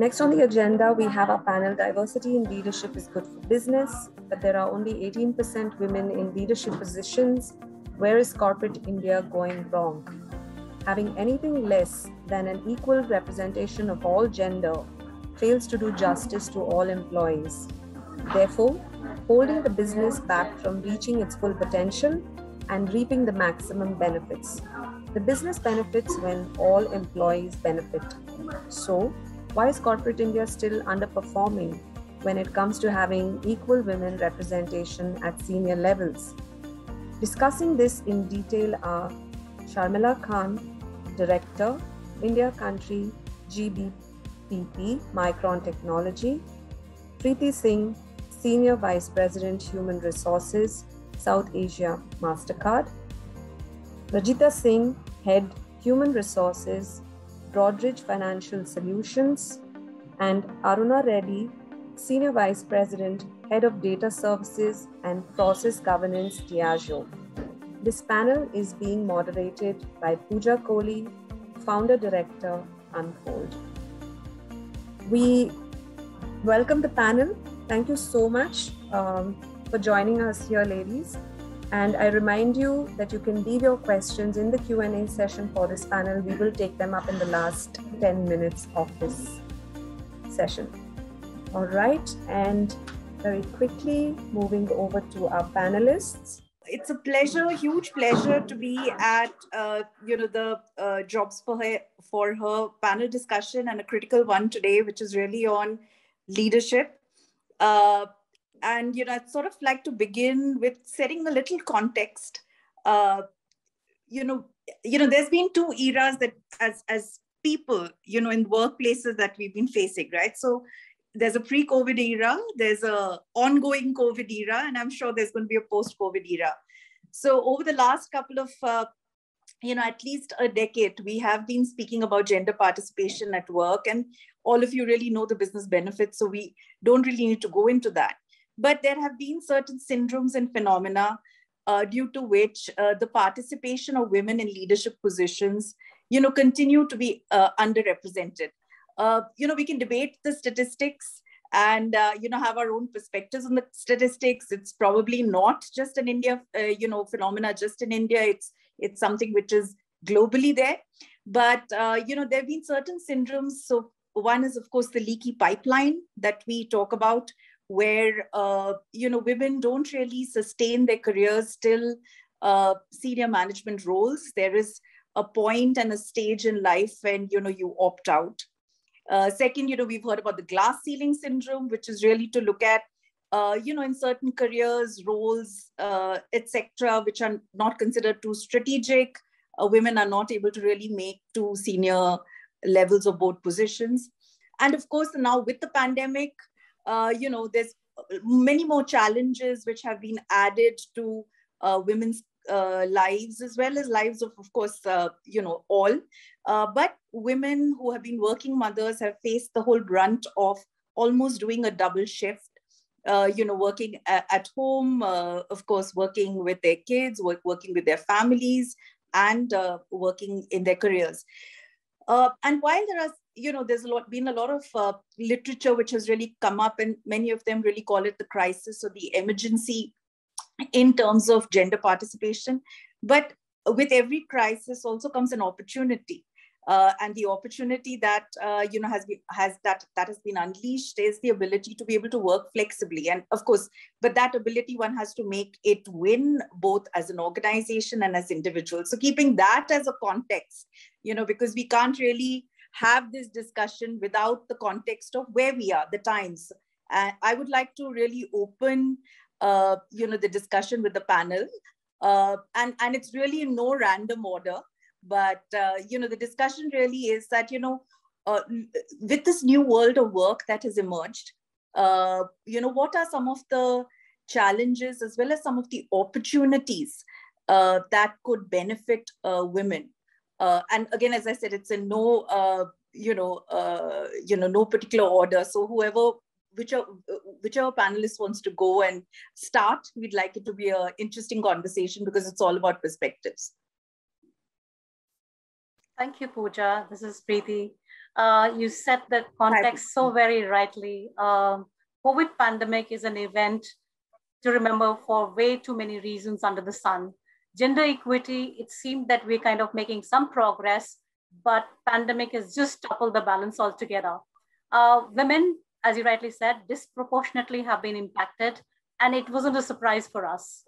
Next on the agenda, we have our panel, Diversity in Leadership is Good for Business, but there are only 18% women in leadership positions. Where is corporate India going wrong? Having anything less than an equal representation of all gender fails to do justice to all employees. Therefore, holding the business back from reaching its full potential and reaping the maximum benefits. The business benefits when all employees benefit. So, why is corporate India still underperforming when it comes to having equal women representation at senior levels? Discussing this in detail are Sharmila Khan, Director, India Country, GBPP, Micron Technology; Priti Singh, Senior Vice President, Human Resources, South Asia, Mastercard; Rajita Singh, Head, Human Resources, Broadridge Financial Solutions; and Aruna Reddy, Senior Vice President, Head of Data Services and Process Governance, Diageo. This panel is being moderated by Pooja Kohli, Founder Director, Unfold. We welcome the panel. Thank you so much for joining us here, ladies. And I remind you that you can leave your questions in the Q&A session for this panel. We will take them up in the last 10 minutes of this session. All right, and very quickly moving over to our panelists. It's a pleasure, a huge pleasure to be at the Jobs for Her panel discussion, and a critical one today, which is really on leadership. And I'd sort of like to begin with setting a little context. There's been two eras that as people, in workplaces that we've been facing, right? So there's a pre-COVID era, there's a ongoing COVID era, and I'm sure there's going to be a post-COVID era. So over the last couple of, at least a decade, we have been speaking about gender participation at work, and all of you really know the business benefits, so we don't really need to go into that. But there have been certain syndromes and phenomena due to which the participation of women in leadership positions, continue to be underrepresented. We can debate the statistics and, have our own perspectives on the statistics. It's probably not just an India, phenomena just in India. It's something which is globally there. But, there have been certain syndromes. So one is, of course, the leaky pipeline that we talk about, where, women don't really sustain their careers till senior management roles. There is a point and a stage in life when, you opt out. Second, we've heard about the glass ceiling syndrome, which is really to look at, in certain careers, roles, etc., which are not considered too strategic. Women are not able to really make to senior levels of board positions. And of course, now with the pandemic, there's many more challenges which have been added to women's lives, as well as lives of course, all. But women who have been working mothers have faced the whole brunt of almost doing a double shift, working at home, of course, working with their kids, working with their families, and working in their careers. And while there are, there's been a lot of literature which has really come up, and many of them really call it the crisis or the emergency in terms of gender participation. But with every crisis also comes an opportunity. And the opportunity that has been unleashed is the ability to be able to work flexibly. And of course, but that ability, one has to make it win both as an organization and as individuals. So keeping that as a context, because we can't really have this discussion without the context of where we are, the times. I would like to really open, the discussion with the panel. And it's really in no random order. But, the discussion really is that, with this new world of work that has emerged, what are some of the challenges as well as some of the opportunities that could benefit women? And again, as I said, it's in no, no particular order. So whichever panelist wants to go and start, we'd like it to be an interesting conversation because it's all about perspectives. Thank you, Pooja. This is Priti. You set the context so very rightly. COVID pandemic is an event to remember for way too many reasons under the sun. Gender equity, it seemed that we're kind of making some progress, but pandemic has just toppled the balance altogether. Women, as you rightly said, disproportionately have been impacted, and it wasn't a surprise for us.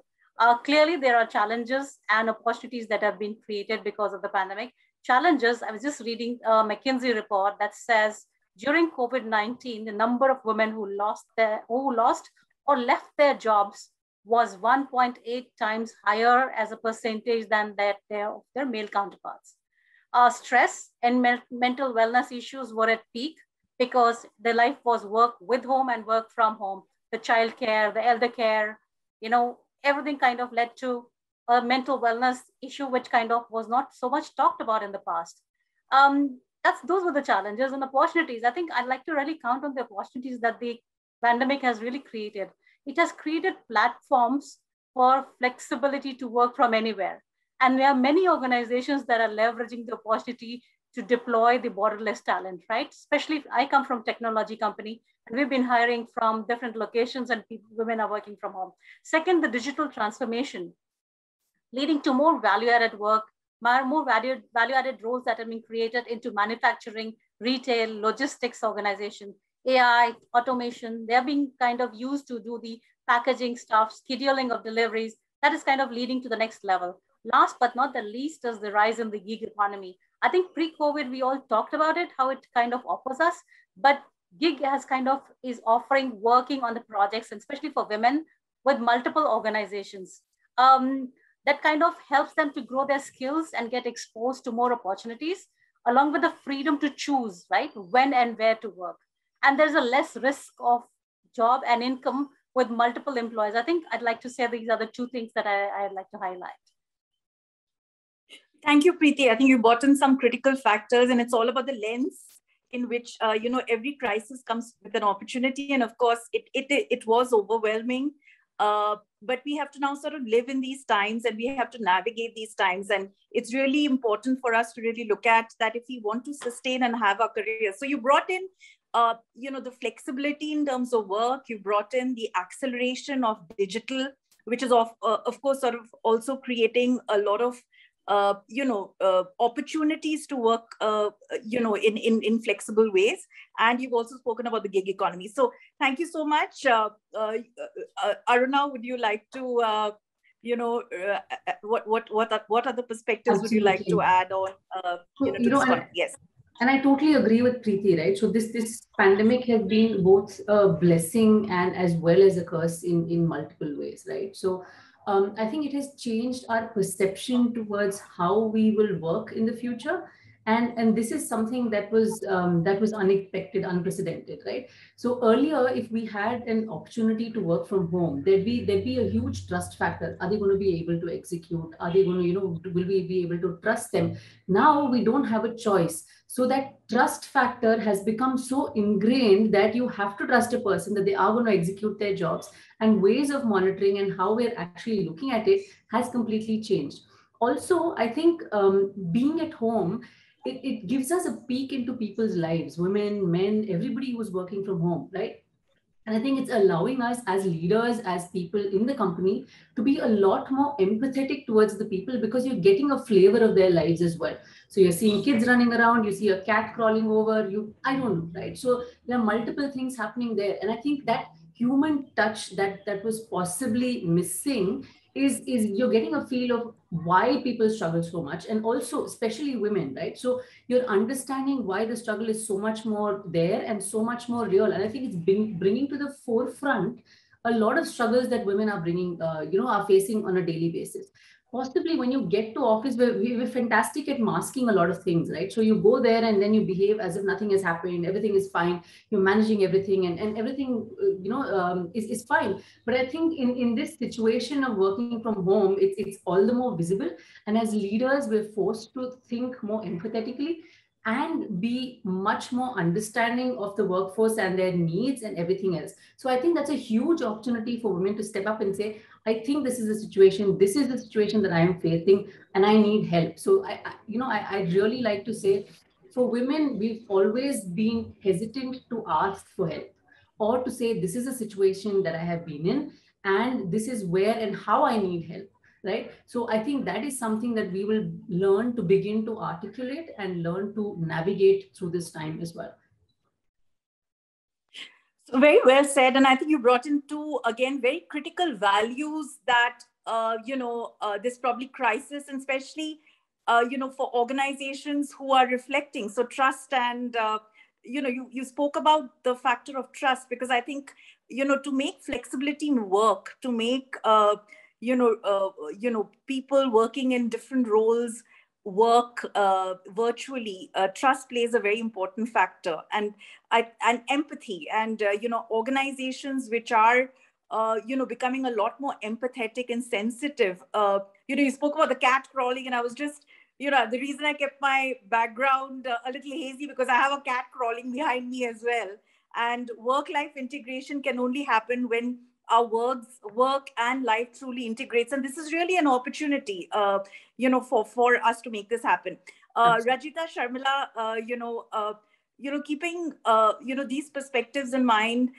Clearly, there are challenges and opportunities that have been created because of the pandemic. Challenges, I was just reading a McKinsey report that says during COVID-19, the number of women who lost or left their jobs was 1.8 times higher as a percentage than their male counterparts. Stress and mental wellness issues were at peak because their life was work with home and work from home. The child care, the elder care, everything kind of led to a mental wellness issue, which kind of was not so much talked about in the past. Those were the challenges and opportunities. I think I'd like to really count on the opportunities that the pandemic has really created. It has created platforms for flexibility to work from anywhere. And there are many organizations that are leveraging the opportunity to deploy the borderless talent, right? Especially if I come from technology company, and we've been hiring from different locations and women are working from home. Second, the digital transformation, leading to more value-added work, more value-added roles that have been created into manufacturing, retail, logistics organization, AI, automation. They're being kind of used to do the packaging stuff, scheduling of deliveries. That is kind of leading to the next level. Last but not the least is the rise in the gig economy. I think pre-COVID, we all talked about it, how it kind of offers us, but gig has is offering working on the projects, and especially for women with multiple organizations. That kind of helps them to grow their skills and get exposed to more opportunities, along with the freedom to choose, right, when and where to work. And there's a less risk of job and income with multiple employees. I think I'd like to say these are the two things that I'd like to highlight. Thank you, Priti. I think you brought in some critical factors, and it's all about the lens in which, every crisis comes with an opportunity. And of course, it was overwhelming. But we have to now sort of live in these times, and we have to navigate these times. And it's really important for us to really look at that if we want to sustain and have our career. So you brought in, the flexibility in terms of work. You brought in the acceleration of digital, which is of course, sort of also creating a lot of opportunities to work, in flexible ways. And you've also spoken about the gig economy. So thank you so much. Aruna, would you like to, what other perspectives would you like to add on, to this? Yes. And I totally agree with Priti, right? So this pandemic has been both a blessing and as well as a curse in multiple ways, right? So I think it has changed our perception towards how we will work in the future. And this is something that was unexpected, unprecedented, right? So earlier, if we had an opportunity to work from home, there'd be a huge trust factor. Are they going to be able to execute? Are they going to, will we be able to trust them? Now we don't have a choice. So that trust factor has become so ingrained that you have to trust a person that they are going to execute their jobs, and ways of monitoring and how we're actually looking at it has completely changed. Also, I think being at home, it gives us a peek into people's lives, women, men, everybody who's working from home, right? And I think it's allowing us as leaders, as people in the company, to be a lot more empathetic towards the people, because you're getting a flavor of their lives as well. So you're seeing kids running around, you see a cat crawling over, I don't know, right? So there are multiple things happening there. And I think that human touch that was possibly missing is you're getting a feel of why people struggle so much, and also especially women, right? So you're understanding why the struggle is so much more there and so much more real. And I think it's bringing to the forefront a lot of struggles that women are are facing on a daily basis. Possibly when you get to office, we're fantastic at masking a lot of things, right? So you go there and then you behave as if nothing has happened, everything is fine, you're managing everything, and everything, is fine. But I think in this situation of working from home, it's all the more visible. And as leaders, we're forced to think more empathetically and be much more understanding of the workforce and their needs and everything else. So I think that's a huge opportunity for women to step up and say, I think this is the situation that I am facing and I need help. So I really like to say, for women, we've always been hesitant to ask for help or to say, this is a situation that I have been in and this is where and how I need help, right? So I think that is something that we will learn to begin to articulate and learn to navigate through this time as well. So very well said. And I think you brought in two, again, very critical values that, this probably crisis, and especially, for organizations who are reflecting. So trust and, you spoke about the factor of trust, because I think, to make flexibility work, to make, people working in different roles work virtually, trust plays a very important factor, and empathy, and organizations which are becoming a lot more empathetic and sensitive. You spoke about the cat crawling, and I was just, the reason I kept my background a little hazy, because I have a cat crawling behind me as well. And work-life integration can only happen when our work and life truly integrates, and this is really an opportunity, for us to make this happen. Rajita, Sharmila, keeping these perspectives in mind,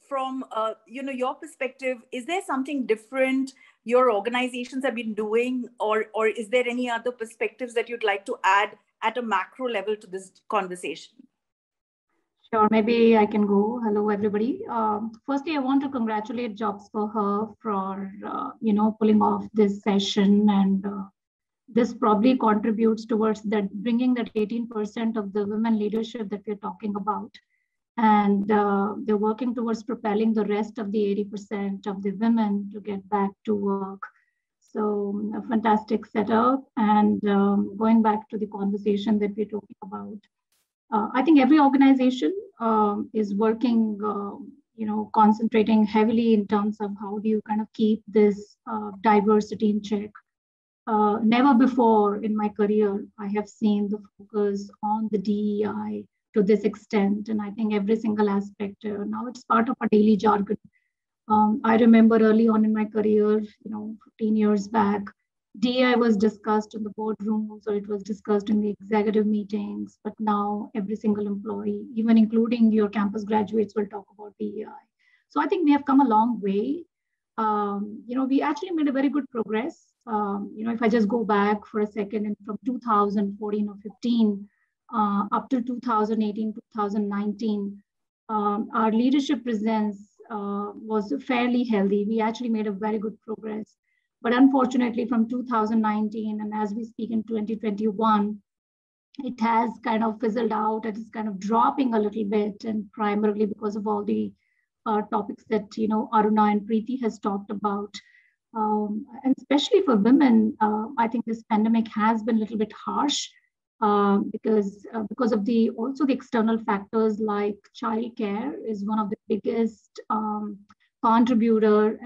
from your perspective, is there something different your organizations have been doing, or is there any other perspectives that you'd like to add at a macro level to this conversation? Sure, maybe I can go. Hello, everybody. Firstly, I want to congratulate Jobs for Her for pulling off this session, and this probably contributes towards that, bringing that 18% of the women leadership that we're talking about, and they're working towards propelling the rest of the 80% of the women to get back to work. So a fantastic setup. And going back to the conversation that we're talking about, I think every organization is working, concentrating heavily in terms of how do you kind of keep this diversity in check. Never before in my career, I have seen the focus on the DEI to this extent. And I think every single aspect, now it's part of our daily jargon. I remember early on in my career, 15 years back, DEI was discussed in the boardrooms, or it was discussed in the executive meetings, but now every single employee, even including your campus graduates, will talk about DEI. So I think we have come a long way. We actually made a very good progress. If I just go back for a second, and from 2014 or 15 up to 2018, 2019, our leadership presence was fairly healthy. We actually made a very good progress. But unfortunately, from 2019, and as we speak in 2021, it has kind of fizzled out. It is kind of dropping a little bit, and primarily because of all the topics that Aruna and Priti has talked about. And especially for women, I think this pandemic has been a little bit harsh because of the external factors, like childcare is one of the biggest contributor,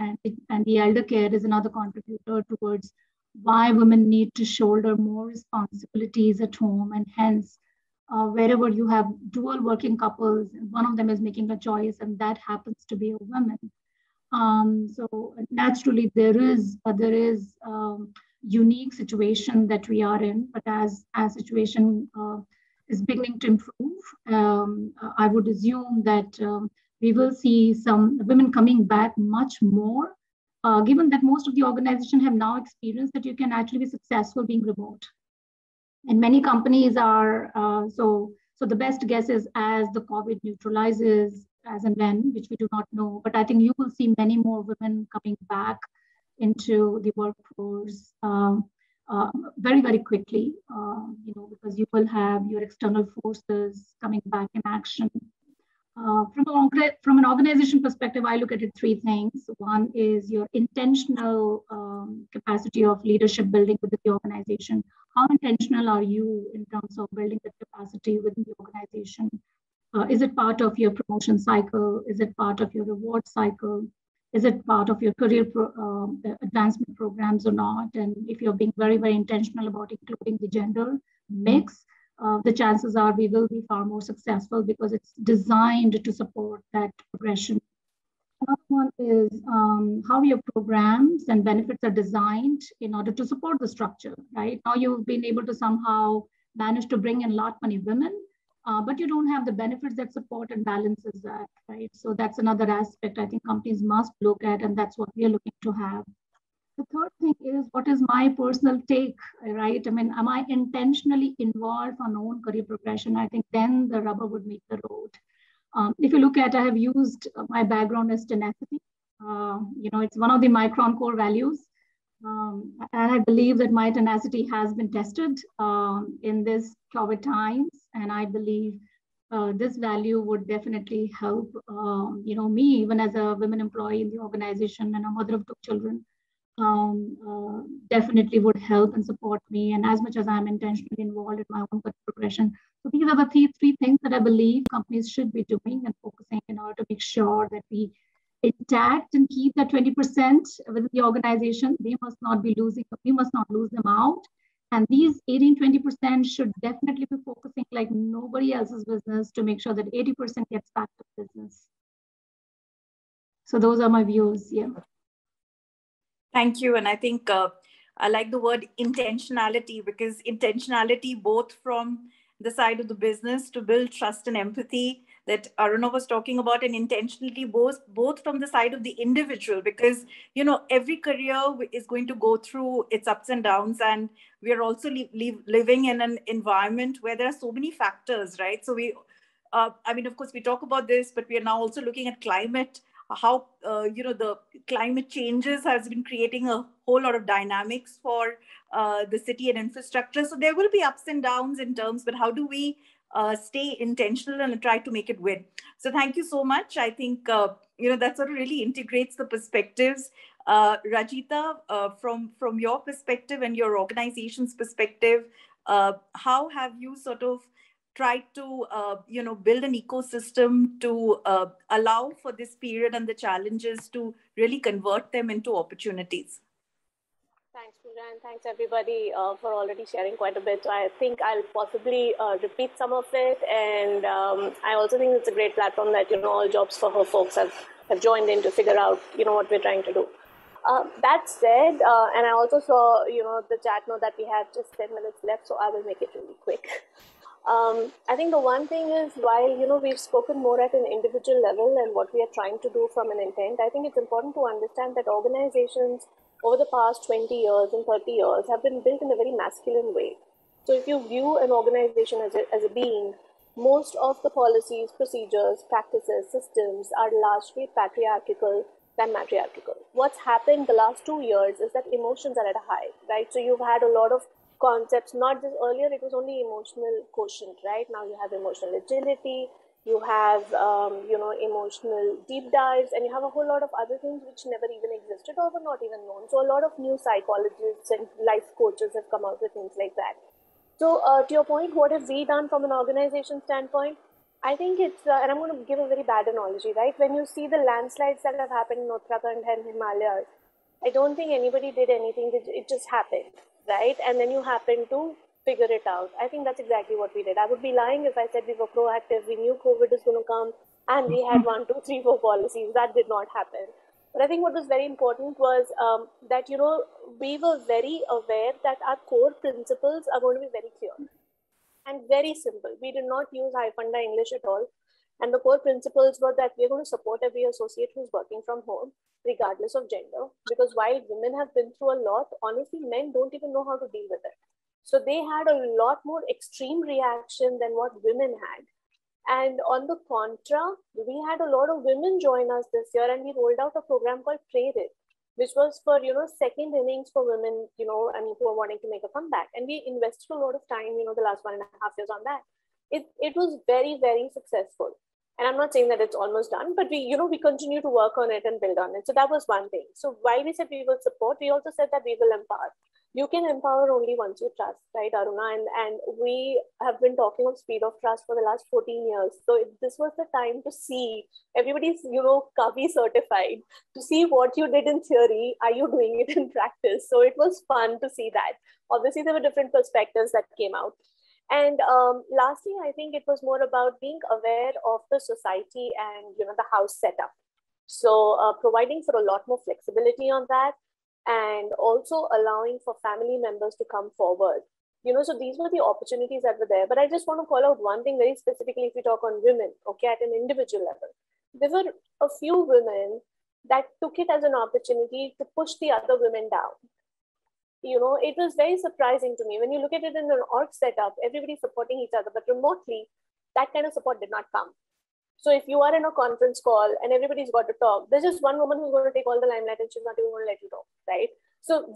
and the elder care is another contributor towards why women need to shoulder more responsibilities at home. And hence, wherever you have dual working couples, one of them is making a choice, and that happens to be a woman. So naturally, there is unique situation that we are in, but as situation is beginning to improve, I would assume that we will see some women coming back much more, given that most of the organizations have now experienced that you can actually be successful being remote. And many companies are, so the best guess is as the COVID neutralizes, as and when, which we do not know, but I think you will see many more women coming back into the workforce very, very quickly, because you will have your external forces coming back in action. From an organization perspective, I look at it three things. One is your intentional capacity of leadership building within the organization. How intentional are you in terms of building that capacity within the organization? Is it part of your promotion cycle? Is it part of your reward cycle? Is it part of your career advancement programs or not? And if you're being very, very intentional about including the gender mix, the chances are we will be far more successful because it's designed to support that progression. Another one is how your programs and benefits are designed in order to support the structure, right? Now you've been able to somehow manage to bring in a lot many women, but you don't have the benefits that support and balances that, right? So that's another aspect I think companies must look at, and that's what we are looking to have. The third thing is, what is my personal take, right? I mean, am I intentionally involved on own career progression? I think then the rubber would meet the road. If you look at, I have used my background as tenacity. It's one of the Micron core values. And I believe that my tenacity has been tested in this COVID times. And I believe this value would definitely help, me, even as a women employee in the organization and a mother of two children, definitely would help and support me. And as much as I'm intentionally involved in my own progression. So these are the three things that I believe companies should be doing and focusing in order to make sure that we intact and keep that 20% within the organization. They must not be losing, we must not lose them out. And these 18-20% should definitely be focusing like nobody else's business to make sure that 80% gets back to business. So those are my views. Yeah. Thank you. And I think I like the word intentionality, because intentionality both from the side of the business to build trust and empathy that Aruna was talking about, and intentionally both from the side of the individual, because every career is going to go through its ups and downs, and we are also living in an environment where there are so many factors, right? So of course we talk about this, but we are now also looking at climate, how the climate changes has been creating a whole lot of dynamics for the city and infrastructure. So there will be ups and downs in terms, but how do we stay intentional and try to make it win? So thank you so much. I think that sort of really integrates the perspectives. Rajita, from your perspective and your organization's perspective, how have you sort of try to build an ecosystem to allow for this period and the challenges to really convert them into opportunities? Thanks, Pooja, and thanks everybody for already sharing quite a bit. So I think I'll possibly repeat some of it, and I also think it's a great platform that all Jobs for Her folks have joined in to figure out what we're trying to do. That said, and I also saw the chat note that we have just 10 minutes left, so I will make it really quick. I think the one thing is, while we've spoken more at an individual level and what we are trying to do from an intent, I think it's important to understand that organizations over the past 20 years and 30 years have been built in a very masculine way. So if you view an organization as a being, most of the policies, procedures, practices, systems are largely patriarchal than matriarchal. What's happened the last 2 years is that emotions are at a high, right? So you've had a lot of concepts, not just earlier, it was only emotional quotient, right? Now you have emotional agility, you have, emotional deep dives, and you have a whole lot of other things which never even existed or were not even known. So a lot of new psychologists and life coaches have come out with things like that. So to your point, what have we done from an organization standpoint? I think it's, and I'm going to give a very bad analogy, right? When you see the landslides that have happened in Uttarakhand and Himalayas, I don't think anybody did anything, it just happened, right? And then you happen to figure it out. I think that's exactly what we did. I would be lying if I said we were proactive, we knew COVID is going to come, and we had 1, 2, 3, 4 policies. That did not happen. But I think what was very important was that, we were very aware that our core principles are going to be very clear and very simple. We did not use high funda English at all. And the core principles were that we're going to support every associate who's working from home, regardless of gender. Because while women have been through a lot, honestly, men don't even know how to deal with it. So they had a lot more extreme reaction than what women had. And on the contra, we had a lot of women join us this year, and we rolled out a program called Priti, which was for, second innings for women, who are wanting to make a comeback. And we invested a lot of time, the last 1.5 years on that. It was very, very successful. And I'm not saying that it's almost done, but we continue to work on it and build on it. So that was one thing. So while we said we will support, we also said that we will empower. You can empower only once you trust, right, Aruna? And we have been talking of speed of trust for the last 14 years. So this was the time to see, everybody's, Kavi certified, to see what you did in theory, are you doing it in practice? So it was fun to see that. Obviously, there were different perspectives that came out. And lastly, I think it was more about being aware of the society and, the house setup. So providing for a lot more flexibility on that, and also allowing for family members to come forward. So these were the opportunities that were there. But I just want to call out one thing very specifically if we talk on women, okay, at an individual level. There were a few women that took it as an opportunity to push the other women down. It was very surprising to me. When you look at it in an org setup, everybody's supporting each other, but remotely, that kind of support did not come. So if you are in a conference call and everybody's got to talk, there's just one woman who's going to take all the limelight and she's not even going to let you talk, right? So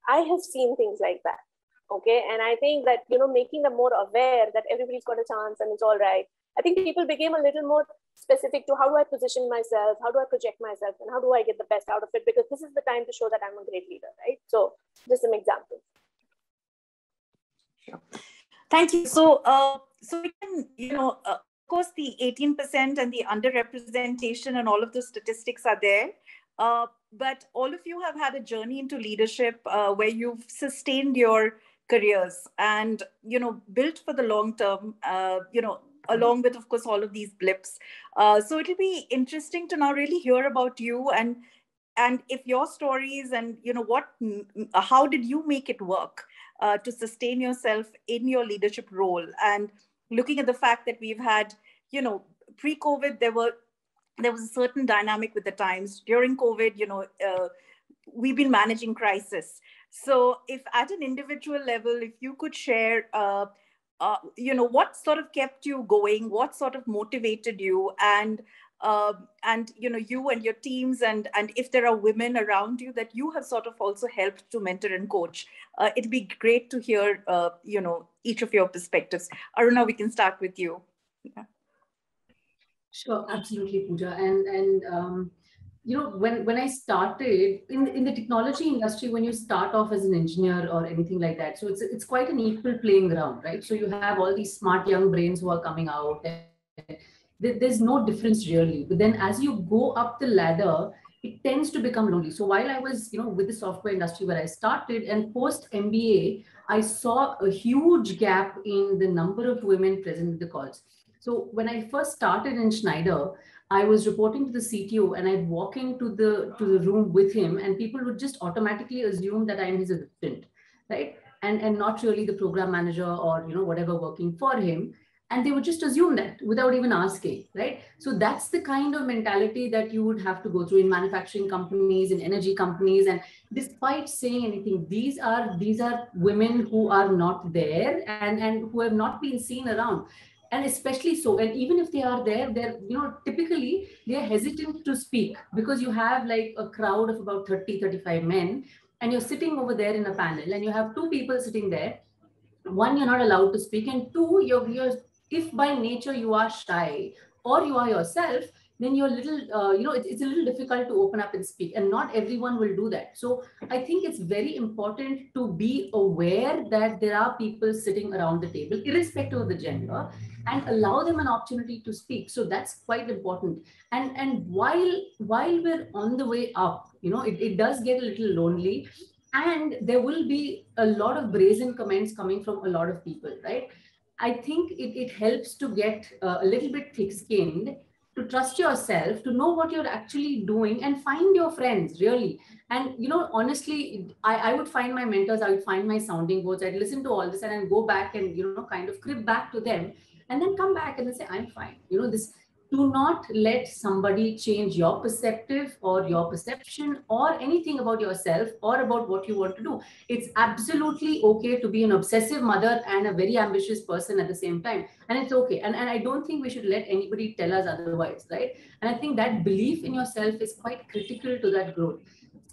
I have seen things like that, okay? And I think that, making them more aware that everybody's got a chance and it's all right. I think people became a little more specific to how do I position myself, how do I project myself, and how do I get the best out of it? Because this is the time to show that I'm a great leader, right? So just some examples. Sure. Thank you. So we can, of course, the 18% and the underrepresentation and all of the statistics are there. But all of you have had a journey into leadership where you've sustained your careers and, built for the long term, along with, of course, all of these blips. So it'll be interesting to now really hear about you and if your stories and, how did you make it work to sustain yourself in your leadership role? And looking at the fact that we've had, pre-COVID, there was a certain dynamic with the times. During COVID, we've been managing crisis. So if at an individual level, if you could share, what sort of kept you going, what sort of motivated you, and you and your teams, and if there are women around you that you have sort of also helped to mentor and coach, it'd be great to hear, each of your perspectives. Aruna, we can start with you. Yeah. Sure, absolutely, Pooja. And when I started in the technology industry, when you start off as an engineer or anything like that, so it's quite an equal playing ground, right? So you have all these smart young brains who are coming out. And there's no difference really. But then as you go up the ladder, it tends to become lonely. So while I was, with the software industry where I started, and post MBA, I saw a huge gap in the number of women present in the calls. So when I first started in Schneider, I was reporting to the CTO, and I'd walk into the room with him, and people would just automatically assume that I'm his assistant, right? And not really the program manager or whatever working for him. And they would just assume that without even asking, right? So that's the kind of mentality that you would have to go through in manufacturing companies, in energy companies. And despite saying anything, these are women who are not there and who have not been seen around. And especially so, and even if they are there, they're, typically they're hesitant to speak because you have like a crowd of about 30, 35 men, and you're sitting over there in a panel and you have two people sitting there. One, you're not allowed to speak, and two, you're if by nature you are shy or you are yourself, then you're a little, it's a little difficult to open up and speak, and not everyone will do that. So I think it's very important to be aware that there are people sitting around the table, irrespective of the gender, and allow them an opportunity to speak. So that's quite important. And while we're on the way up, it does get a little lonely, and there will be a lot of brazen comments coming from a lot of people, right? I think it helps to get a little bit thick-skinned, to trust yourself, to know what you're actually doing, and find your friends, really. And, honestly, I would find my mentors, I would find my sounding boards, I'd listen to all this, and I'd go back and, kind of crib back to them, and then come back and then say, I'm fine. Do not let somebody change your perspective or your perception or anything about yourself or about what you want to do. It's absolutely okay to be an obsessive mother and a very ambitious person at the same time. And it's okay. And I don't think we should let anybody tell us otherwise, right? And I think that belief in yourself is quite critical to that growth.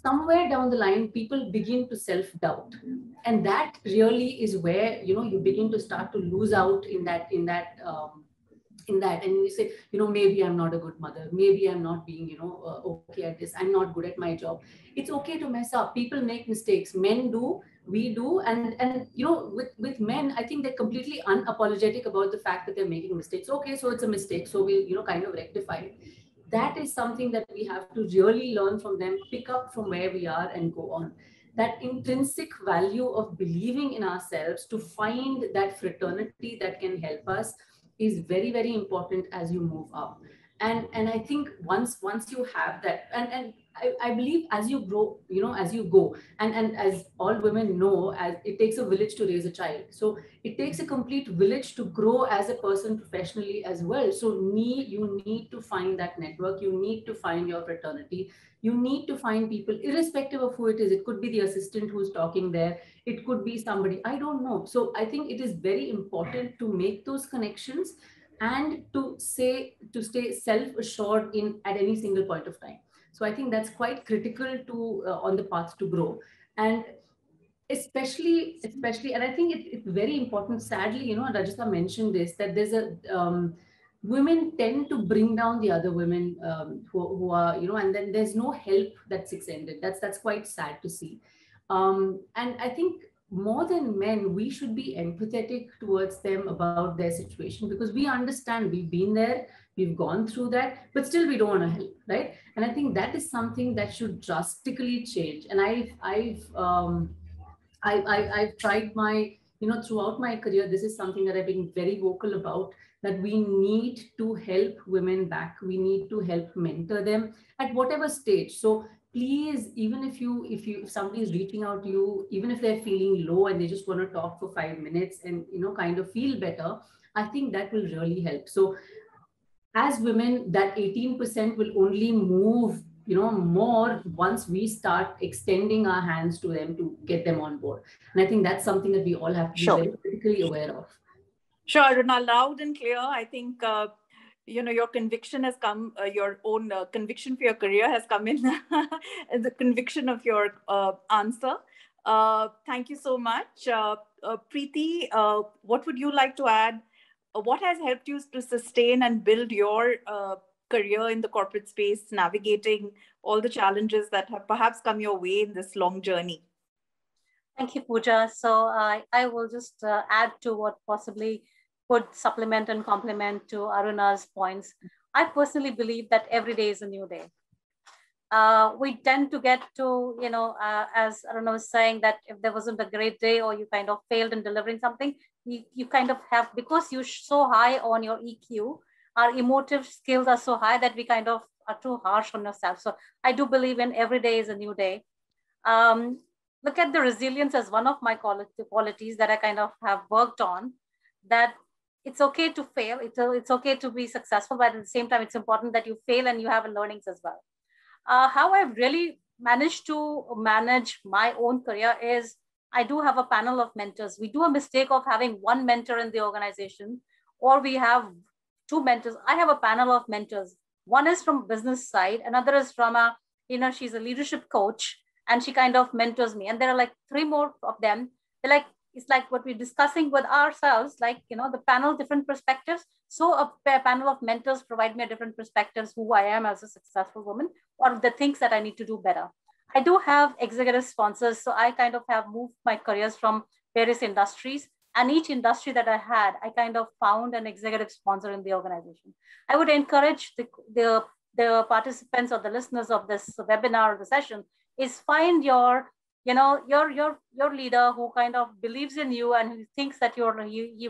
Somewhere down the line, people begin to self-doubt. And that really is where, you begin to start to lose out in that, and you say, maybe I'm not a good mother, maybe I'm not being, okay at this, I'm not good at my job. It's okay to mess up. People make mistakes. Men do, we do, and with men, I think they're completely unapologetic about the fact that they're making mistakes. Okay, so it's a mistake, so we kind of rectify it. That is something that we have to really learn from them, pick up from where we are and go on. That intrinsic value of believing in ourselves to find that fraternity that can help us is very, very important as you move up. And I think once you have that, and I believe as you grow, as you go, and as all women know, as it takes a village to raise a child, so it takes a complete village to grow as a person professionally as well. So you need to find that network, you need to find your fraternity, you need to find people irrespective of who it is. It could be the assistant who's talking there, it could be somebody, I don't know. So I think it is very important to make those connections and to stay self-assured in at any single point of time. So I think that's quite critical to on the path to grow. And especially, and I think it's very important, sadly, Rajita mentioned this, that there's a women tend to bring down the other women, who are, and then there's no help that's extended. That's quite sad to see. And I think more than men, we should be empathetic towards them about their situation, because we understand, we've been there, we've gone through that, but still we don't want to help, right? And I think that is something that should drastically change. And I've tried my, throughout my career, this is something that I've been very vocal about, that we need to help women back. We need to help mentor them at whatever stage. So please, even if somebody is reaching out to you, even if they're feeling low and they just want to talk for 5 minutes and, kind of feel better, I think that will really help. So as women, that 18% will only move, more once we start extending our hands to them to get them on board. And I think that's something that we all have to be very critically aware of. Sure, Aruna, loud and clear. I think, your conviction has come, your own conviction for your career has come in, the conviction of your answer. Thank you so much. Priti, what would you like to add? What has helped you to sustain and build your career in the corporate space, navigating all the challenges that have perhaps come your way in this long journey? Thank you, Pooja. So I will just add to what possibly could supplement and complement to Aruna's points. I personally believe that every day is a new day. We tend to get to, as Aruna was saying, that if there wasn't a great day or you kind of failed in delivering something, you kind of have, because you're so high on your EQ, our emotive skills are so high that we kind of are too harsh on yourself. So I do believe in every day is a new day. Look at the resilience as one of my qualities that I kind of have worked on, that it's okay to fail. It's okay to be successful, but at the same time, it's important that you fail and you have learnings as well. How I've really managed to manage my own career is I do have a panel of mentors. We do a mistake of having one mentor in the organization, or we have two mentors. I have a panel of mentors. One is from business side, another is from she's a leadership coach, and she kind of mentors me. And there are like 3 more of them. They're like, it's like what we're discussing with ourselves, like, the panel, different perspectives. So a panel of mentors provide me a different perspectives, who I am as a successful woman, or the things that I need to do better. I do have executive sponsors. So I kind of have moved my careers from various industries, and each industry that I had, I kind of found an executive sponsor in the organization. I would encourage the participants or the listeners of this webinar or the session is find your leader who kind of believes in you and who thinks that he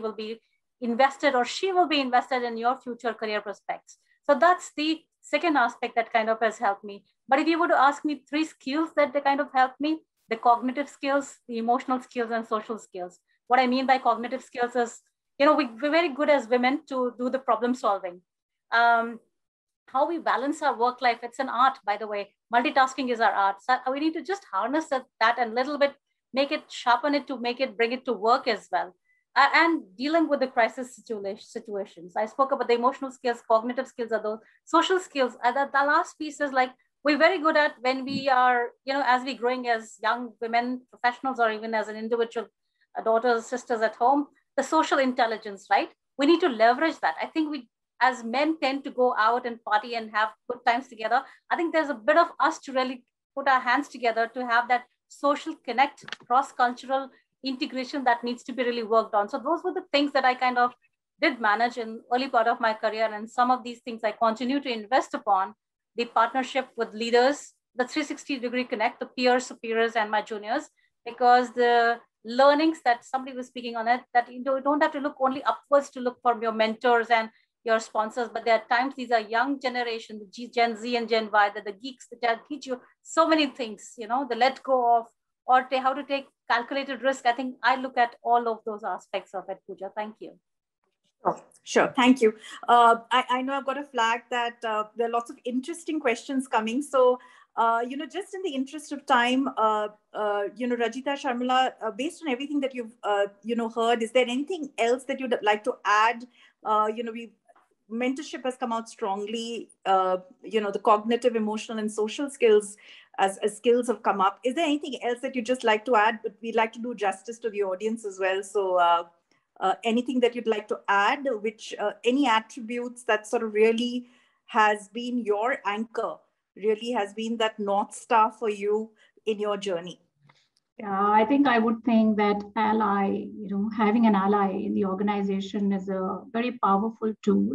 will be invested or she will be invested in your future career prospects. So that's the second aspect that kind of has helped me. But if you were to ask me 3 skills that they kind of helped me, the cognitive skills, the emotional skills, and social skills. What I mean by cognitive skills is, we're very good as women to do the problem solving. How we balance our work life, it's an art, by the way. Multitasking is our art. So we need to just harness that and a little bit, sharpen it to bring it to work as well. And dealing with the crisis situations. I spoke about the emotional skills, cognitive skills are those. Social skills, the last piece is like, we're very good at when we are, as we're growing as young women, professionals, or even as an individual, daughters, sisters at home, the social intelligence, right? We need to leverage that. I think we, as men, tend to go out and party and have good times together. I think there's a bit of us to really put our hands together to have that social connect, cross-cultural integration that needs to be really worked on. So those were the things that I kind of did manage in early part of my career. And some of these things I continue to invest upon: the partnership with leaders, the 360-degree connect, the peers, superiors, and my juniors, because the learnings that somebody was speaking on it, that you don't have to look only upwards to look for your mentors and your sponsors, but there are times these are young generation, the Gen Z and Gen Y, that the geeks that teach you so many things, you know, the let go of, or how to take calculated risk. I think I look at all of those aspects of it, Pooja. Thank you. Oh, sure. Thank you. I know I've got a flag that there are lots of interesting questions coming. So, just in the interest of time, Rajita, Sharmila, based on everything that you've, heard, is there anything else that you'd like to add? Mentorship has come out strongly. The cognitive, emotional, and social skills as skills have come up. Is there anything else that you'd just like to add? But we'd like to do justice to the audience as well. So anything that you'd like to add, any attributes that sort of really has been your anchor, really has been that North Star for you in your journey? Yeah, I think I would think that having an ally in the organization is a very powerful tool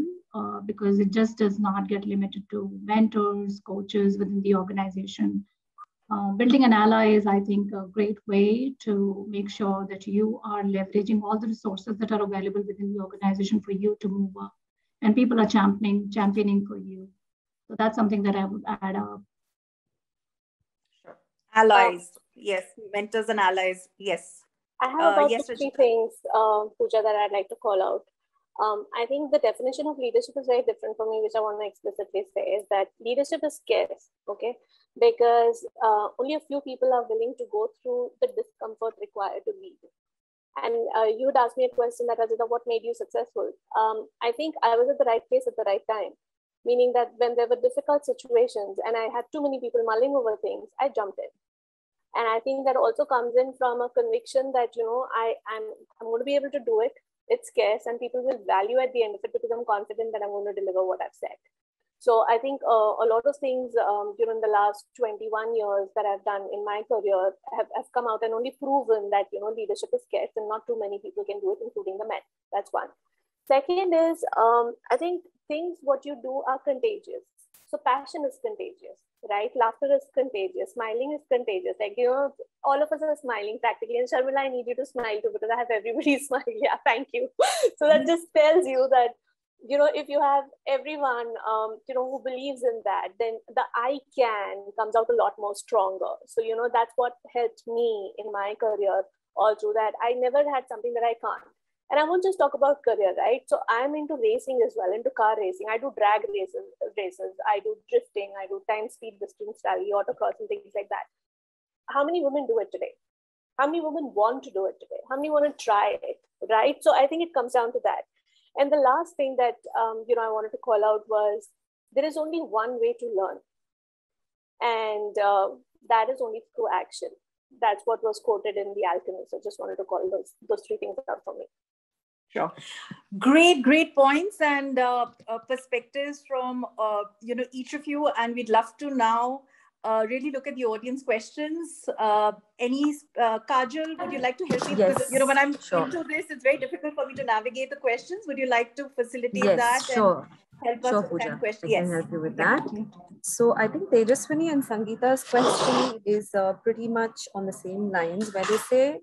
because it just does not get limited to mentors, coaches within the organization. Building an ally is, I think, a great way to make sure that you are leveraging all the resources that are available within the organization for you to move up, and people are championing for you. So that's something that I would add up. Sure. Allies, yes. Mentors and allies, yes. I have about 3 things, Pooja, that I'd like to call out. I think the definition of leadership is very different for me, which I want to explicitly say is that leadership is scarce, okay? Because only a few people are willing to go through the discomfort required to lead. And you would ask me a question that, Rajita, what made you successful? I think I was at the right place at the right time, meaning that when there were difficult situations and I had too many people mulling over things, I jumped in. And I think that also comes in from a conviction that, I'm going to be able to do it. It's scarce and people will value at the end of it because I'm confident that I'm going to deliver what I've said. So I think a lot of things during the last 21 years that I've done in my career have come out and only proven that, leadership is scarce and not too many people can do it, including the men. That's one. Second is, I think what you do are contagious. So passion is contagious, right? Laughter is contagious. Smiling is contagious. Like, all of us are smiling practically. And Sharmila, I need you to smile too because I have everybody smiling. Yeah, thank you. So that just tells you that, if you have everyone, who believes in that, then the I can comes out a lot more stronger. So, that's what helped me in my career also, that I never had something that I can't. And I won't just talk about career, right? So I'm into racing as well, into car racing. I do drag races. I do drifting. I do time, speed, distance, rally, autocross, and things like that. How many women do it today? How many women want to do it today? How many want to try it, right? So I think it comes down to that. And the last thing that, I wanted to call out was there is only one way to learn. And that is only through action. That's what was quoted in The Alchemist. I just wanted to call those 3 things out for me. Sure. Great points and perspectives from, each of you. And we'd love to now really look at the audience questions. Kajal, would you like to help me? Yes, Because, when I'm into this, it's very difficult for me to navigate the questions. Would you like to facilitate that? Sure. And help us with that question? I can help you with that. So I think Tejaswini and Sangeeta's question is pretty much on the same lines, where they say,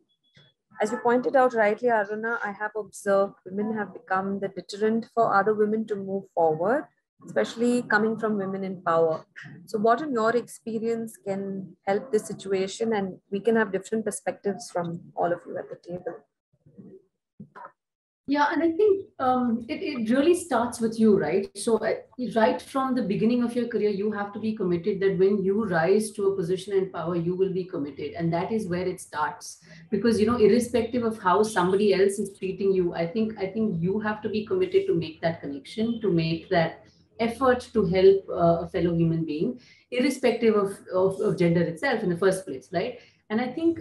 as you pointed out rightly, Aruna, I have observed women have become the deterrent for other women to move forward, especially coming from women in power. So what in your experience can help this situation? And we can have different perspectives from all of you at the table. Yeah, and I think it really starts with you, right? So right from the beginning of your career, you have to be committed that when you rise to a position in power, you will be committed. And that is where it starts. Because, irrespective of how somebody else is treating you, I think you have to be committed to make that connection, to make that effort to help a fellow human being, irrespective of gender itself in the first place, right? And I think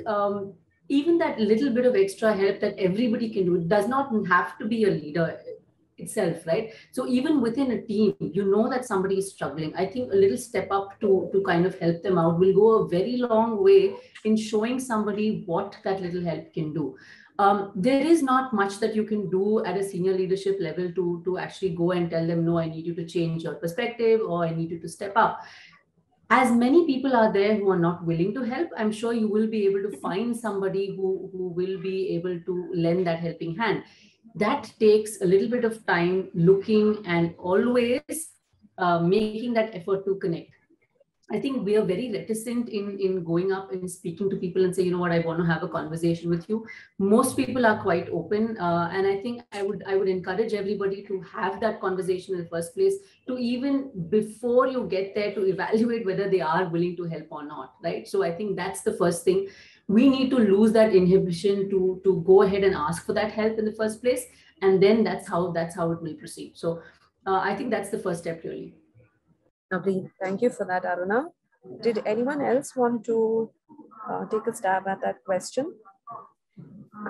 even that little bit of extra help that everybody can do, it does not have to be a leader itself, right? So even within a team, that somebody is struggling. I think a little step up to kind of help them out will go a very long way in showing somebody what that little help can do. There is not much that you can do at a senior leadership level to actually go and tell them, no, I need you to change your perspective or I need you to step up. As many people are there who are not willing to help, I'm sure you will be able to find somebody who will be able to lend that helping hand. that takes a little bit of time looking and always making that effort to connect. I think we are very reticent in going up and speaking to people and say, you know what, I want to have a conversation with you. Most people are quite open. And I think I would encourage everybody to have that conversation in the first place, to even before you get there, to evaluate whether they are willing to help or not, right? So I think that's the first thing. We need to lose that inhibition to go ahead and ask for that help in the first place. And then that's how it will proceed. So I think that's the first step really. Lovely. Thank you for that, Aruna. Did anyone else want to take a stab at that question?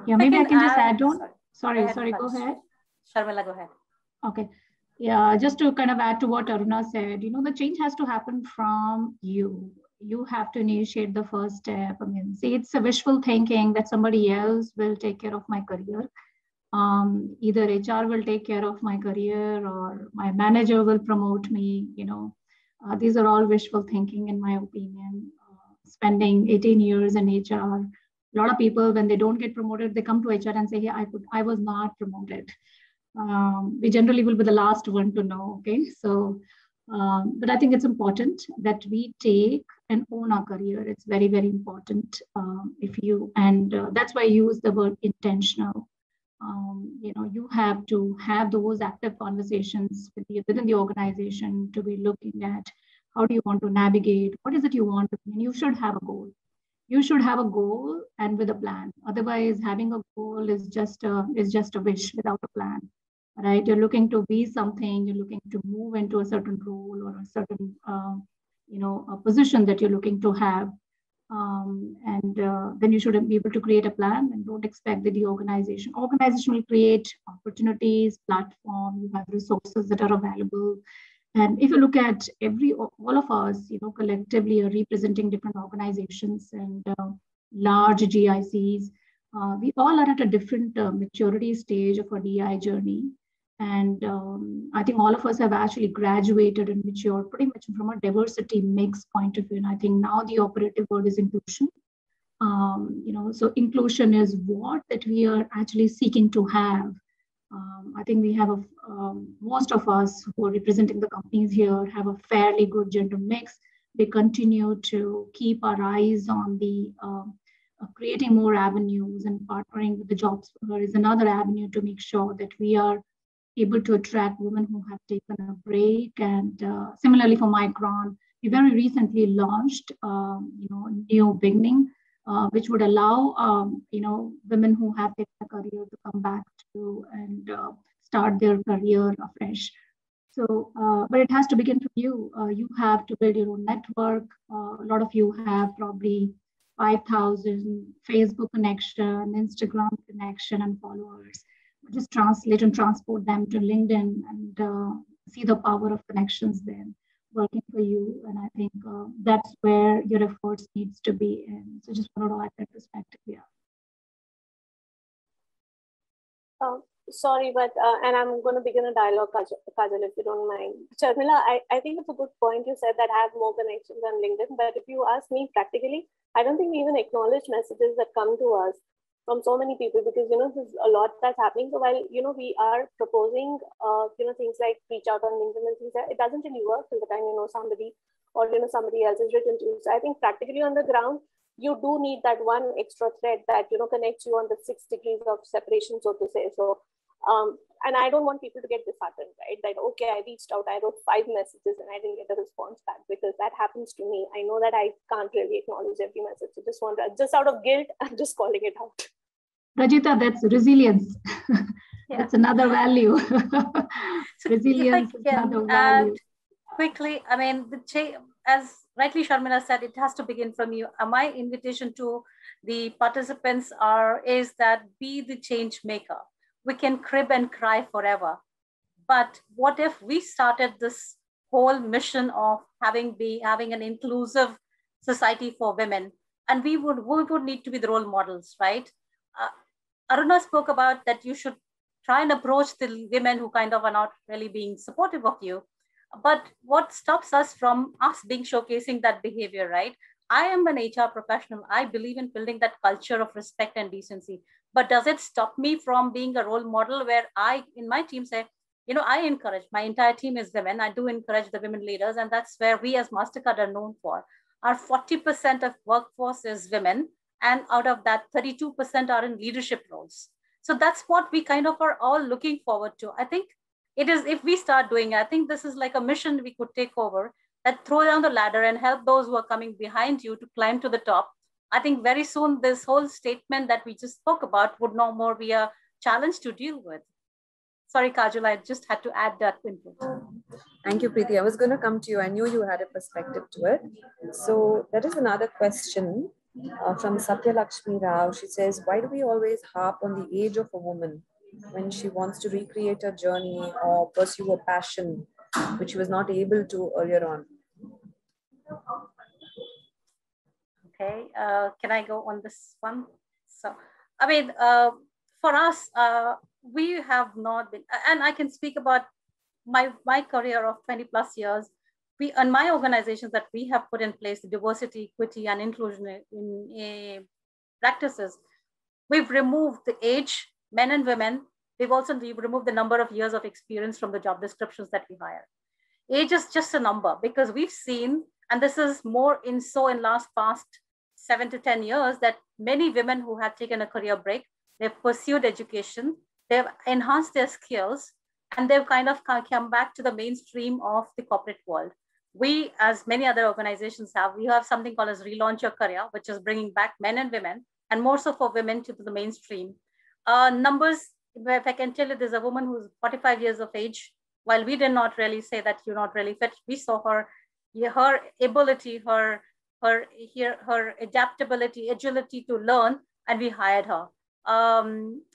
Yeah, maybe I can just add on. Sorry, go ahead. Sharmila, go ahead. Okay. Yeah, just to kind of add to what Aruna said, you know, the change has to happen from you. You have to initiate the first step. I mean, see, it's a wishful thinking that somebody else will take care of my career. Either HR will take care of my career or my manager will promote me, you know. These are all wishful thinking, in my opinion. Spending 18 years in HR, a lot of people, when they don't get promoted, they come to HR and say, hey, I was not promoted. We generally will be the last one to know, okay? So, but I think it's important that we take and own our career. It's very, very important. That's why I use the word intentional. You know, you have to have those active conversations within the organization to be looking at how do you want to navigate, what is it you want to be, and you should have a goal. You should have a goal and with a plan. Otherwise, having a goal is just a wish without a plan, right? You're looking to be something, you're looking to move into a certain role or a certain, a position that you're looking to have. Then you should be able to create a plan, and don't expect that the organization will create opportunities, platform, you have resources that are available. And if you look at all of us, you know, collectively are representing different organizations and large GICs, we all are at a different maturity stage of our DI journey. And I think all of us have actually graduated and matured pretty much from a diversity mix point of view. And I think now the operative word is inclusion. So inclusion is what that we are actually seeking to have. I think we have most of us who are representing the companies here have a fairly good gender mix. We continue to keep our eyes on the creating more avenues, and partnering with the Jobs for Her is another avenue to make sure that we are able to attract women who have taken a break. And similarly for Micron, we very recently launched, New Beginning, which would allow, women who have taken a career to come back to and start their career afresh. So, but it has to begin from you. You have to build your own network. A lot of you have probably 5,000 Facebook connection, Instagram connection, and followers. Just translate and transport them to LinkedIn and see the power of connections there working for you. And I think that's where your efforts needs to be in. So just wanted to add that perspective. Yeah. Sorry, but and I'm going to begin a dialogue, Kajal, if you don't mind. Sharmila, I think it's a good point you said that I have more connections on LinkedIn. But if you ask me practically, I don't think we even acknowledge messages that come to us from so many people, because, there's a lot that's happening. So while, we are proposing, things like reach out on LinkedIn and things like that, it doesn't really work till the time, somebody or, somebody else is written to you. So I think practically on the ground, you do need that one extra thread that, connects you on the 6 degrees of separation, so to say. So, and I don't want people to get disheartened, right? That, okay, I reached out, I wrote 5 messages and I didn't get a response back, because that happens to me. I know that I can't really acknowledge every message. So just out of guilt, I'm just calling it out. Rajita, that's resilience. Yeah. That's another value. Resilience is another value. Quickly, I mean, as rightly Sharmila said, it has to begin from you. My invitation to the participants is that be the change maker. We can crib and cry forever. But what if we started this whole mission of having an inclusive society for women, and we would need to be the role models, right? Aruna spoke about that you should try and approach the women who kind of are not really being supportive of you. But what stops us from us showcasing that behavior, right? I am an HR professional. I believe in building that culture of respect and decency. But does it stop me from being a role model where I, in my team, say, I encourage, my entire team is women. I do encourage the women leaders. And that's where we as Mastercard are known for. Our 40% of workforce is women. And out of that, 32% are in leadership roles. So that's what we kind of are all looking forward to. I think it is, if we start doing, I think this is like a mission we could take over, that throw down the ladder and help those who are coming behind you to climb to the top. I think very soon this whole statement that we just spoke about would no more be a challenge to deal with. Sorry, Kajal, I just had to add that input. Thank you, Priti. I was going to come to you. I knew you had a perspective to it. So there is another question from Satya Lakshmi Rao. She says, why do we always harp on the age of a woman when she wants to recreate a journey or pursue a passion which she was not able to earlier on? Okay, can I go on this one? So, I mean, for us, we have not been, and I can speak about my career of 20 plus years. We, and my organizations that we have put in place, the diversity, equity, and inclusion in practices, we've removed the age, men and women. We've also removed the number of years of experience from the job descriptions that we hire. Age is just a number, because we've seen, and this is more in past 7 to 10 years, that many women who have taken a career break, they've pursued education, they've enhanced their skills, and they've kind of come back to the mainstream of the corporate world. We, as many other organizations we have something called as Relaunch Your Career, which is bringing back men and women, and more so for women, to the mainstream. Numbers, if I can tell you, there's a woman who's 45 years of age. While we did not really say that you're not really fit, we saw her ability, her adaptability, agility to learn, and we hired her.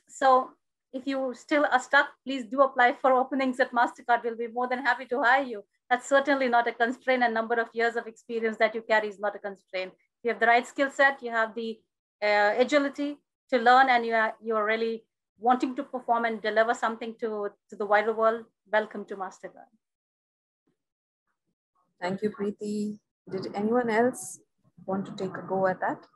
So if you still are stuck, please do apply for openings at Mastercard. We'll be more than happy to hire you. That's certainly not a constraint, and number of years of experience that you carry is not a constraint. You have the right skill set, you have the agility to learn, and you're really wanting to perform and deliver something to the wider world. Welcome to Mastercard. Thank you, Priti. Did anyone else want to take a go at that?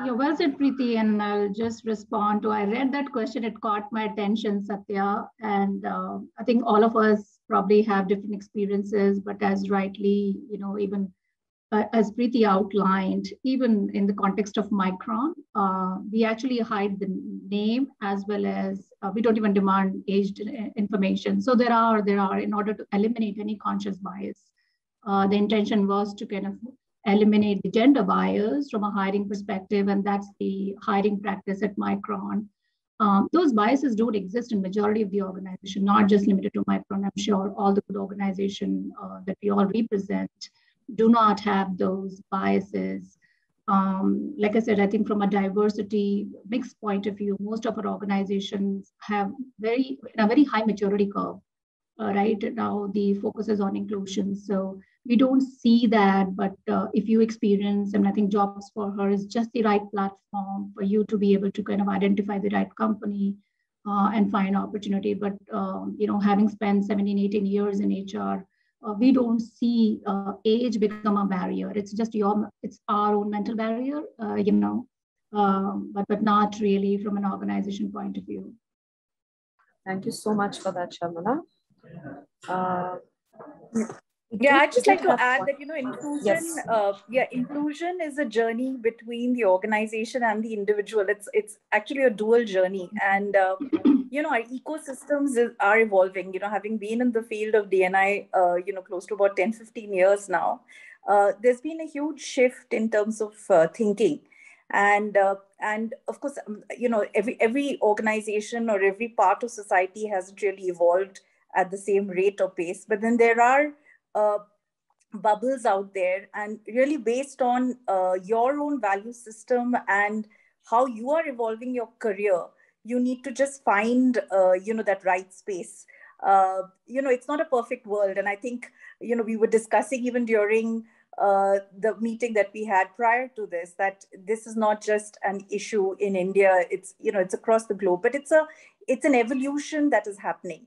Yeah, well said, Priti, and I'll just respond to, I read that question, it caught my attention, Satya, and I think all of us probably have different experiences, but as rightly, even as Priti outlined, even in the context of Micron, we actually hide the name, as well as we don't even demand aged information. So there are, in order to eliminate any conscious bias, the intention was to kind of eliminate the gender bias from a hiring perspective, and that's the hiring practice at Micron. Those biases don't exist in majority of the organization, not just limited to Micron. I'm sure all the good organizations that we all represent do not have those biases. Like I said, I think from a diversity mixed point of view, most of our organizations have a very high maturity curve. Right now, the focus is on inclusion. So we don't see that, but if you experience, and I think Jobs for Her is just the right platform for you to be able to kind of identify the right company and find opportunity. But, having spent 17, 18 years in HR, we don't see age become a barrier. It's just it's our own mental barrier, but not really from an organization point of view. Thank you so much for that, Sharmila. I'd just like to add that, inclusion, yes. Inclusion is a journey between the organization and the individual. It's actually a dual journey. And, our ecosystems are evolving, having been in the field of D&I, close to about 10, 15 years now, there's been a huge shift in terms of thinking. And of course, every organization or every part of society hasn't really evolved at the same rate or pace, but then there are bubbles out there, and really based on your own value system and how you are evolving your career, you need to just find, that right space. It's not a perfect world. And I think, we were discussing even during the meeting that we had prior to this, that this is not just an issue in India, it's, it's across the globe, but it's an evolution that is happening.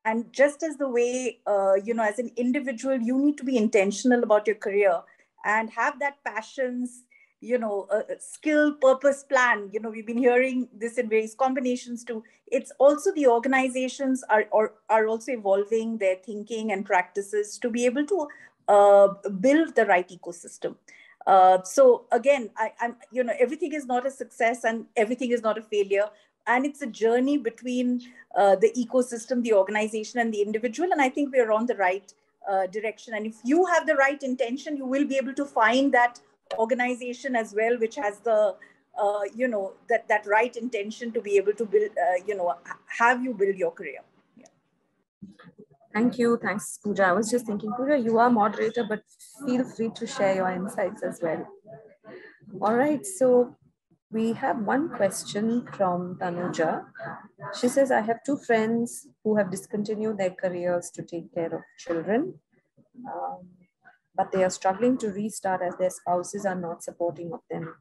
And just as the way, as an individual, you need to be intentional about your career and have that passions, a skill purpose plan. We've been hearing this in various combinations too. It's also the organizations are also evolving their thinking and practices to be able to build the right ecosystem. So again, I'm everything is not a success and everything is not a failure. And it's a journey between the ecosystem, the organization, and the individual. And I think we're on the right direction. And if you have the right intention, you will be able to find that organization as well, which has the, that right intention to be able to build, have you build your career. Yeah. Thank you. Thanks, Pooja. I was just thinking, Pooja, you are moderator, but feel free to share your insights as well. All right. So we have one question from Tanuja. She says, I have two friends who have discontinued their careers to take care of children, but they are struggling to restart as their spouses are not supporting of them.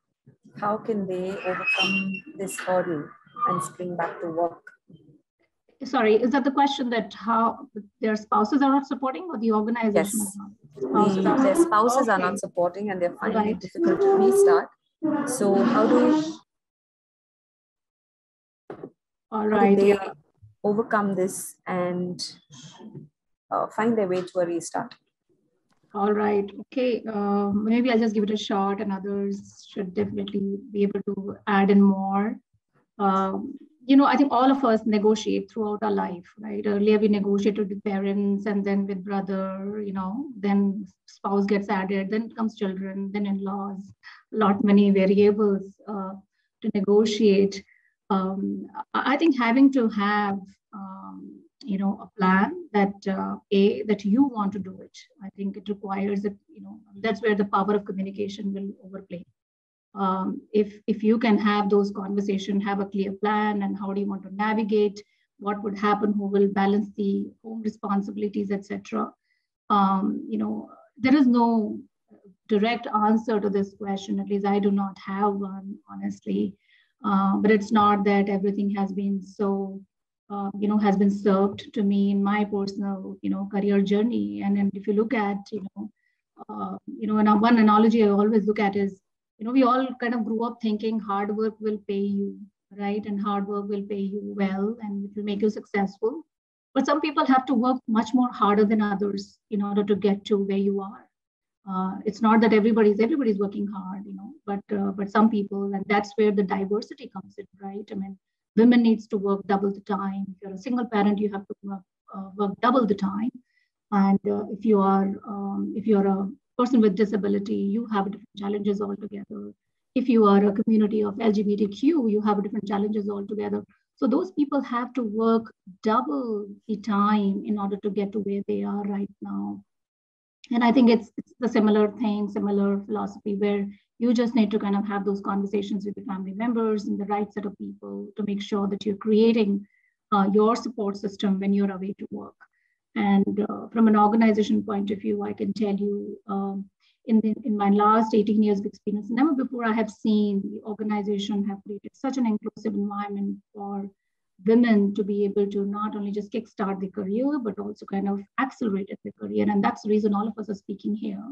How can they overcome this hurdle and spring back to work? Sorry, is that the question, that how their spouses are not supporting, or the organization? Yes, their spouses are not supporting and they're finding it difficult to restart. So how do they overcome this and find their way to a restart? All right. Okay. Maybe I'll just give it a shot, and others should definitely be able to add in more. I think all of us negotiate throughout our life, right? Earlier we negotiated with parents, and then with brother, then spouse gets added, then comes children, then in-laws, many variables to negotiate. I think having to have, a plan that, that you want to do it. I think it requires that, that's where the power of communication will overplay. If you can have those conversations, have a clear plan, and how do you want to navigate, what would happen, who will balance the home responsibilities, etc. There is no direct answer to this question. At least I do not have one, honestly. But it's not that everything has been so, has been served to me in my personal, career journey. And if you look at, and one analogy I always look at is, we all kind of grew up thinking hard work will pay you, right? And hard work will pay you well, and it will make you successful. But some people have to work much more harder than others in order to get to where you are. It's not that everybody's working hard, but some people, and that's where the diversity comes in, right? I mean, women needs to work double the time. If you're a single parent, you have to work double the time. And if you're a person with disability, you have different challenges altogether. If you are a community of LGBTQ, you have different challenges altogether. So those people have to work double the time in order to get to where they are right now. And I think it's the similar thing, similar philosophy, where you just need to kind of have those conversations with your family members and the right set of people to make sure that you're creating your support system when you're away to work. And from an organization point of view, I can tell you, in my last 18 years of experience, never before I have seen the organization have created such an inclusive environment for women to be able to not only just kickstart their career, but also kind of accelerate their career. And that's the reason all of us are speaking here.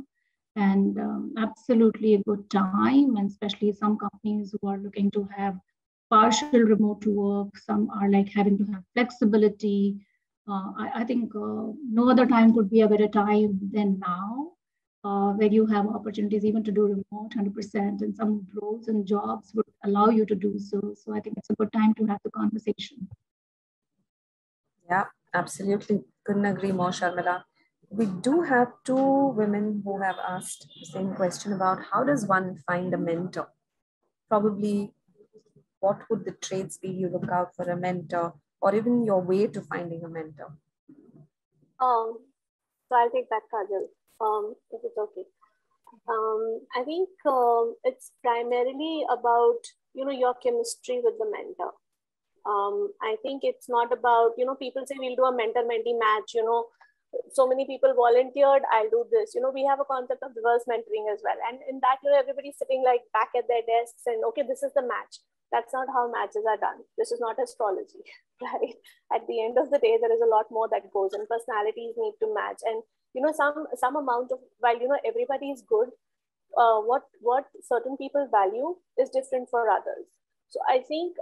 And absolutely a good time, and especially some companies who are looking to have partial remote work. Some are like having to have flexibility. I think no other time could be a better time than now, where you have opportunities even to do remote 100%, and some roles and jobs would allow you to do so. So I think it's a good time to have the conversation. Yeah, absolutely. Couldn't agree more, Sharmila. We do have two women who have asked the same question about how does one find a mentor? Probably what would the traits be you look out for a mentor, or even your way to finding a mentor? So I'll take that, Kajal, if it's okay. I think it's primarily about, your chemistry with the mentor. I think it's not about, people say we'll do a mentor-mentee match, so many people volunteered, I'll do this. We have a concept of reverse mentoring as well. And in that, everybody's sitting like back at their desks and, okay, this is the match. That's not how matches are done. This is not astrology, right? At the end of the day, there is a lot more that goes, and personalities need to match. And, some amount of, while, everybody is good, what certain people value is different for others. So I think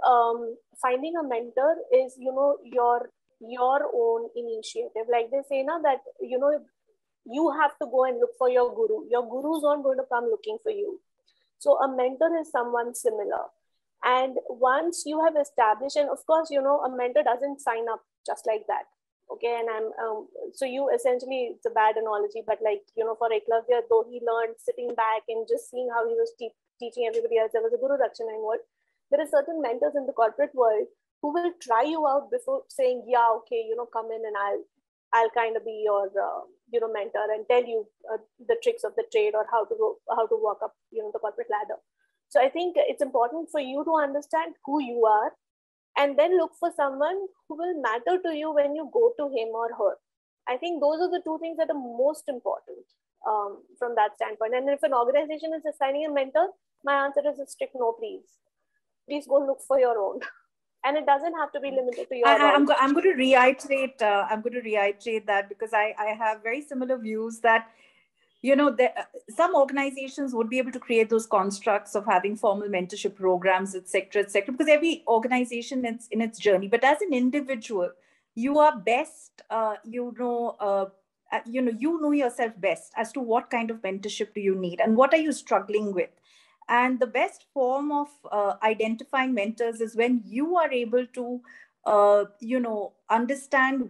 finding a mentor is, your own initiative. Like they say now that, you have to go and look for your guru. Your guru's not going to come looking for you. So a mentor is someone similar. And once you have established, and of course, a mentor doesn't sign up just like that. Okay, and so you essentially, it's a bad analogy, but like, for Eklavya, though he learned sitting back and just seeing how he was teaching everybody else, there was a guru Rakshana involved. There are certain mentors in the corporate world who will try you out before saying, yeah, okay, come in and I'll kind of be your, mentor and tell you the tricks of the trade or how to walk up, the corporate ladder. So I think it's important for you to understand who you are, and then look for someone who will matter to you when you go to him or her. I think those are the two things that are most important from that standpoint. And if an organization is assigning a mentor, my answer is a strict no, please. Please go look for your own. And it doesn't have to be limited to your I'm going to reiterate that, because I have very similar views that, some organizations would be able to create those constructs of having formal mentorship programs, etc., because every organization is in its journey. But as an individual, you are best, you know yourself best as to what kind of mentorship do you need and what are you struggling with. And the best form of identifying mentors is when you are able to, understand,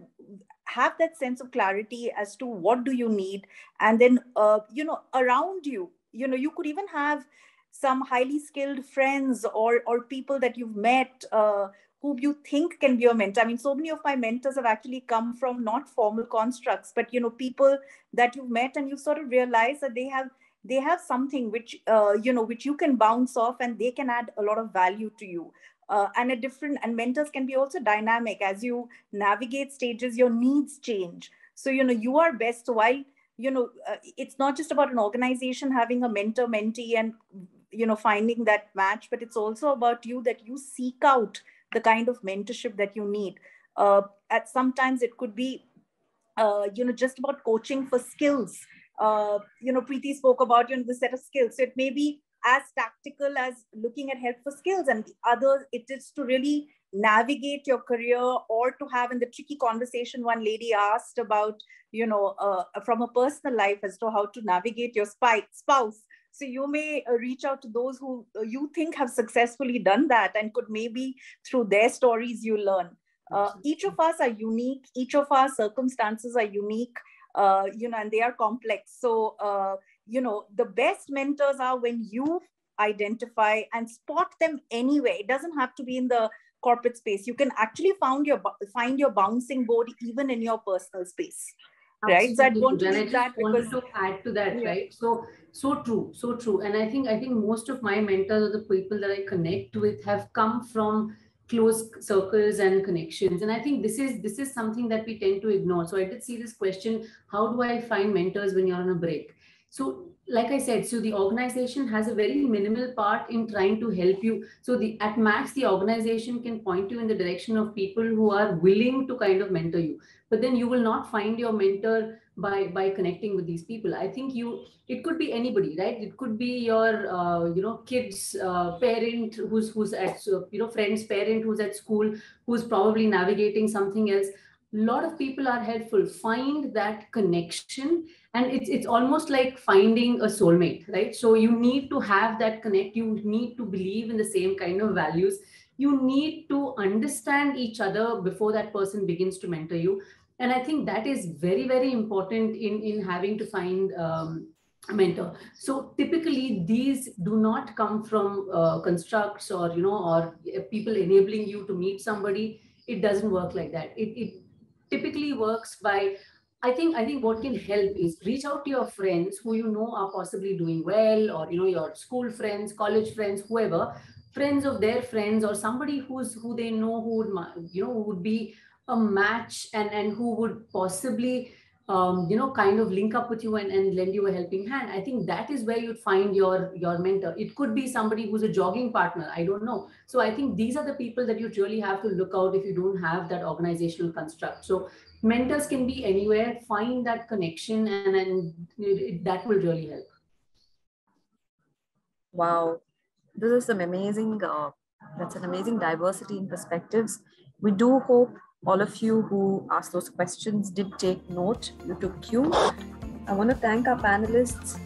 have that sense of clarity as to what do you need. And then, around you, you could even have some highly skilled friends or people that you've met who you think can be your mentor. I mean, so many of my mentors have actually come from not formal constructs, but, people that you've met and you sort of realize that they have something which, which you can bounce off and they can add a lot of value to you. And mentors can be also dynamic. As you navigate stages, your needs change. So, you are best. So while, it's not just about an organization having a mentor mentee and, finding that match, but it's also about you, that you seek out the kind of mentorship that you need. At sometimes it could be, just about coaching for skills. Priti spoke about, the set of skills. So it may be as tactical as looking at help for skills, and the other, it is to really navigate your career, or to have, in the tricky conversation one lady asked about, from a personal life as to how to navigate your spouse. So you may reach out to those who you think have successfully done that, and could maybe through their stories you learn. Each of us are unique. Each of our circumstances are unique. And they are complex. So, the best mentors are when you identify and spot them anywhere. It doesn't have to be in the corporate space. You can actually find your bouncing board even in your personal space. Right. So I want to leave that, because to add to that, yeah. Right. So true. And I think most of my mentors, or the people that I connect with, have come from close circles and connections. And I think this is something that we tend to ignore. So I did see this question: how do I find mentors when you're on a break? So like I said, so the organization has a very minimal part in trying to help you. So at max, the organization can point you in the direction of people who are willing to kind of mentor you. But then you will not find your mentor by connecting with these people. I think it could be anybody, right? It could be your kid's parent who's at, friend's parent who's at school, who's probably navigating something else. A lot of people are helpful. Find that connection, and it's almost like finding a soulmate, right? So you need to have that connect. You need to believe in the same kind of values. You need to understand each other before that person begins to mentor you. And I think that is very, very important in having to find a mentor. So typically these do not come from constructs or people enabling you to meet somebody. It doesn't work like that. It typically works by, I think what can help is reach out to your friends who are possibly doing well, or your school friends, college friends, whoever, friends of their friends, or somebody who they know who would be a match and who would possibly kind of link up with you and lend you a helping hand. I think that is where you'd find your mentor. It could be somebody who's a jogging partner. I don't know. So I think these are the people that you really have to look out if you don't have that organizational construct. So mentors can be anywhere. Find that connection, and that will really help. Wow, this is some amazing, that's an amazing diversity in perspectives. We do hope all of you who asked those questions did take note, you took cue. I want to thank our panelists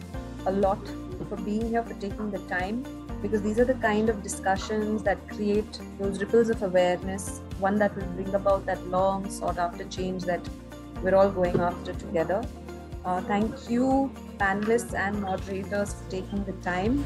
a lot for being here, for taking the time, because these are the kind of discussions that create those ripples of awareness, one that will bring about that long sought after change that we're all going after together. Thank you, panelists and moderators, for taking the time.